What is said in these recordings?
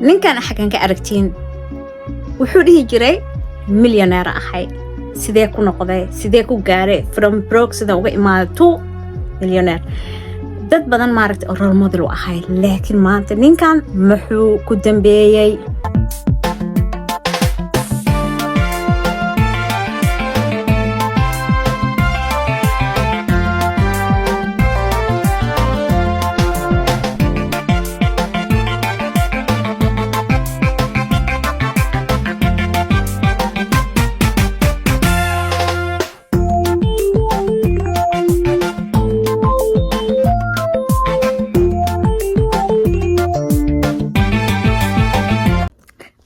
ninkan xagan ka aragtiin wuxuu dhihi jiray millionaire ahay sidee ku noqday sidee ku gaaray from broke sida uga imaaday to millionaire dad badan maaragtay role model u ahay laakiin maanta ninkan muxuu ku dambeeyay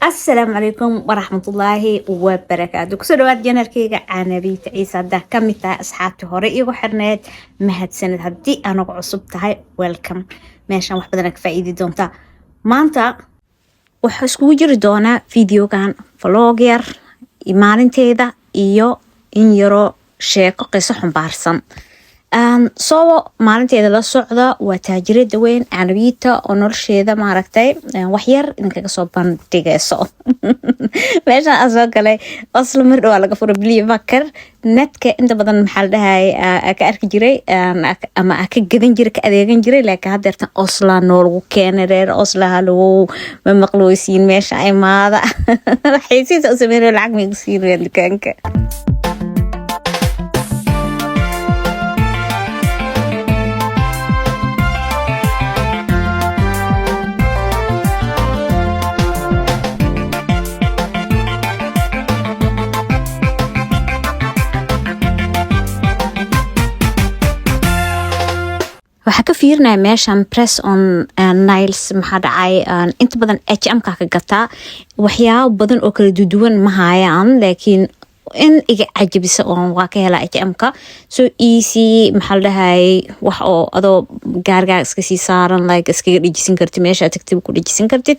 السلام عليكم ورحمة الله وبركاته كسودوات جنركيغا عنابي تعيسى ده كميتا أصحابتي هوري وحرنات مهد سند هدي أنا عصبتها ويلكم ماشان wax badan ka faa'iidi doonta maanta waxa isku jiri doona video kan vlog yar imaalinteeda iyo in yaro sheeko qiso xambaarsan soo maalinteeda la socda waa taajirada weyn Canabiita oo nolosheeda maaragtay wax yar inkaga soo bandhigayso meesha asoo kale asla mar dhaw laga furo biliye bakar netka inta badan maxal dhahay ka arki jiray ama ka gadan jiray ka adeegan jiray laakiin hadeertan osla noolgu keenay reer osla halo ma maqlooysiin meesha ay maada xiisiis oo sameeyo lacag ma isiin dukaanka waxa ka fiirnaa meeshan press on nails maxaa dhacay inta badan HM ka gataa waxyaabo badan oo kala duwan ma hayaan laakiin in iga cajabisa oo waa ka helaa HM ka so easy maxaa dhahay wax oo adoo gaargaar iska sii saaran like iska dhijisin kartid meesha tagtid ku dhijisin kartid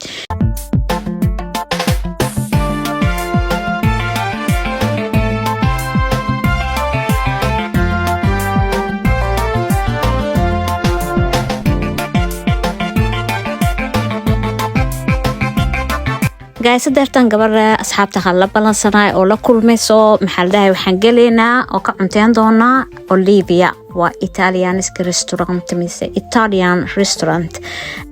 guys dartan gabar asxaabta xalla balansanay oo la kulmayso maxal dhahay waxaan galeynaa oo ka cunteen doona Olivia waa Italian restaurant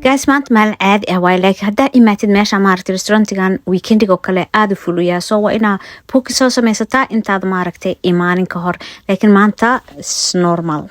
guys maanta maal caadi ah way like hadda imaatid meesha maaragtay restaurantigan weekendiga kale aad u fuliyaa soo waa ina booking soo samaysataa intaad maaragtay imaanin ka hor laakiin maanta is normal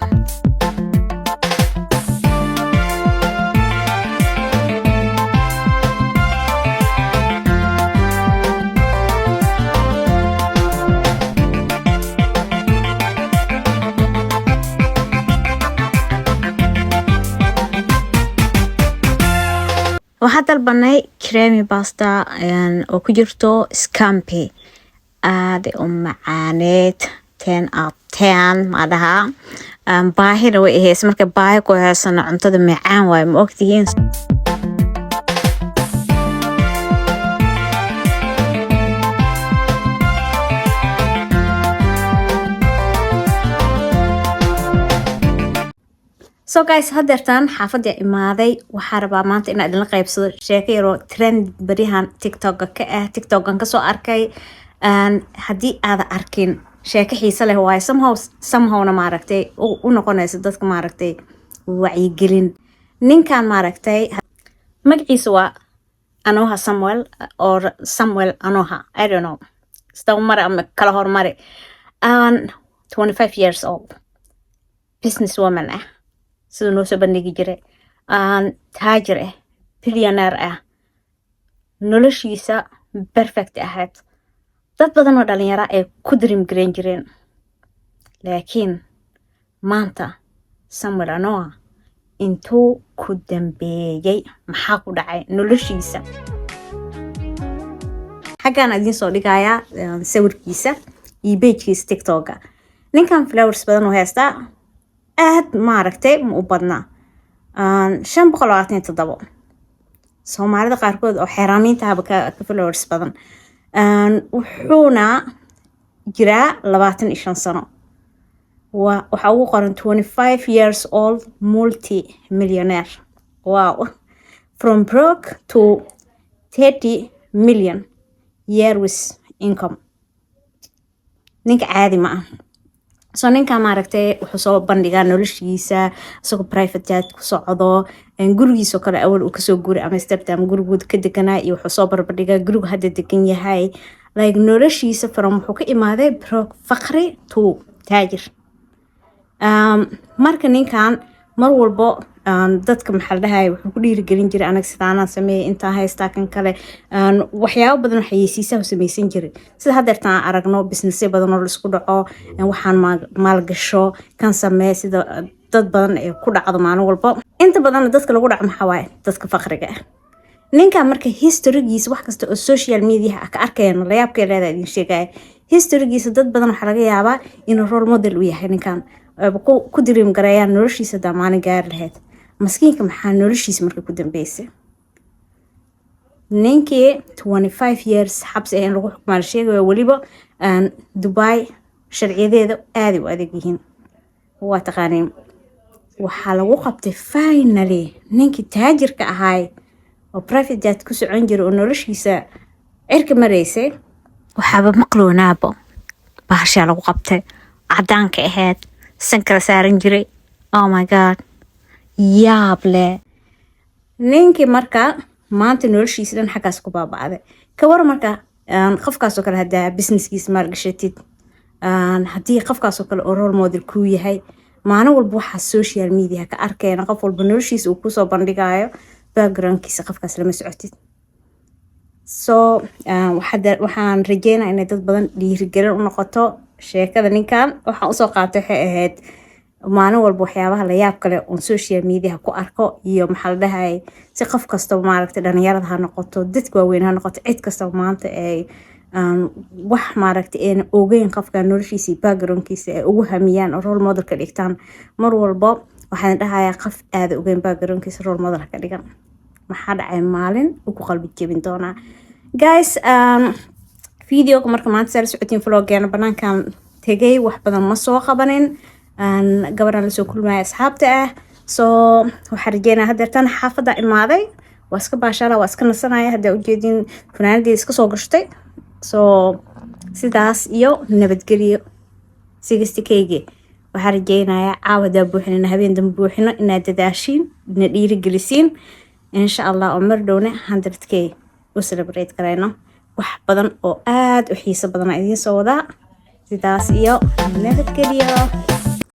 waxaa dalbanay creamy pasta oo ku jirto scampi aad u macaaneed 10 out 10 madaha baahina way ahays marka baahi ku haysan cuntada macaan way ma ogtihiin so guys hadeertan xaafadda imaaday waxa rabaa maanta in aan la qaybsado sheeko yar oo trend barihan TikTok ka ah TikTok-kan ka soo arkay hadii aad arkin sheeko xiiso leh way somehow na maaragtay u noqonaysa dadka maaragtay wacyi gelin ninkan maaragtay magaciisa waa Anoha Samuel Anoha I don't know staw mara ama kala hormari 25 years old businesswoman sida noo soo bandhigi jiray taajir billionaire noloshiisa perfect ahayd dad badan oo dhalinyaro ay ku dream gareyn jireen laakiin maanta Samuel Anoha intuu ku dambeeyay maxaa ku dhacay noloshiisa xagaan idin soo dhigayaa sawirkiisa iyo page-kiisa TikTok-ga ninkan flowers badan oo haysta aad maaragtay ma u badna 527 Soomaalida qaarkood oo xiraamiinta haba ka followers badan wuxuuna jiraa 25 sano waxa uu qoran 25 years old multi millionaire wow from broke to 30 million years income. ninka caadi ma ah. So ninka maaragtay wuxuu soo bandhigaa noloshiisa isagoo private jet ku socdo gurigiisa kale awal uu kasoo guuray Amsterdam gurigood ka deganaa iyo wuxuu soo barbardhigaa gurigu hadda degan yahay like noloshiisa from wuxuu ka imaaday faqri to taajir. marka ninkan mar walbo dadka maxaa la dhahay wuxuu ku dhiirigelin jiray anaga sidaanaan sameeyay intaan haystaa kan kale waxyaabo badan oo xayeysiisaha u samaysan jiray sida haddeertaan aragno businessyo badan oo la isku dhaco waxaan maalgasho kan samee sida dad badan ee ku dhacdo maalin walbo inta badan dadka lagu dhaco maxaa waaye dadka faqriga ah. ninkan marka historygiisa wax kasta oo social media ka arkayno la yaabkay leedahay idin sheegay historygiisa dad badan waxa laga yaabaa inuu role model u yahay ninkan ku dirim garayaan noloshiisa dhammaan gaar lahayd maskiinka maxaa noloshiisa marka ku dambeysay ninkii 25 years xabsi ah in lagu xukumayo sheegayo waliba Dubai sharciyadeeda aad u adag yihiin waa taqaaniin waxaa lagu qabtay finally ninkii taajirka ahaay oo private jet ku socon jiray oo noloshiisa cirka mareysay waxaaba maqloonaabo bahasha lagu qabtay cadaanka ahayd sankala saaran jiray. Oh my god yaable ninkii marka maanta noloshiisa dhan xaggaas ku baaba'day ka war marka qofkaasoo kale haddaa businesskiisa maalgashatid haddii qofkaasoo kale oo role model kuu yahay maalin walba waxaa social media ka arkayna qof walba noloshiisa uu kusoo bandhigayo backgroundkiisa qofkaas lama socotid. So waxaan rajeynaa inay dad badan dhiirigelin u noqoto sheekada ninkan waxaan usoo qaatay waxay ahayd maalin walba waxyaabaha la yaab kale on social media ku arko iyo maxaa la dhahay si qof kasta maaragtay dhalinyarada ha noqoto dadka waaweyn ha noqoto cid kasta maanta ay wax maaragtay een ogeyn qofka noloshiisa backgroundkiisa ay ugu hamiyaan oo role model ka dhigtaan mar walba waxaan dhahayaa qof aad ogeyn backgroundkiisa role model ka dhigan maxaa dhacay maalin uu ku qalbi jebin doonaa. Guys video marka maanta sar socotiin vloggeena banaankan tagay wax badan ma soo qabanin gabaraan la soo kulmay asxaabta ah. So waxaan rajeynaa haddeertan xaafada imaaday waa iska baashaala waa iska nasanaya hadda ujeedin fanaanadii iska soo gashtay. So sidaas iyo nabadgelyo 60kg waxaan rajeynayaa caawada buuxinina habeen dambe buuxino inaad dadaashiin ina dhiirigelisiin insha Allah oo mar dhowna 100k u celebrate karayno wax badan oo aad u xiiso badan idiin soo wadaa sidaas iyo nabadgelyo.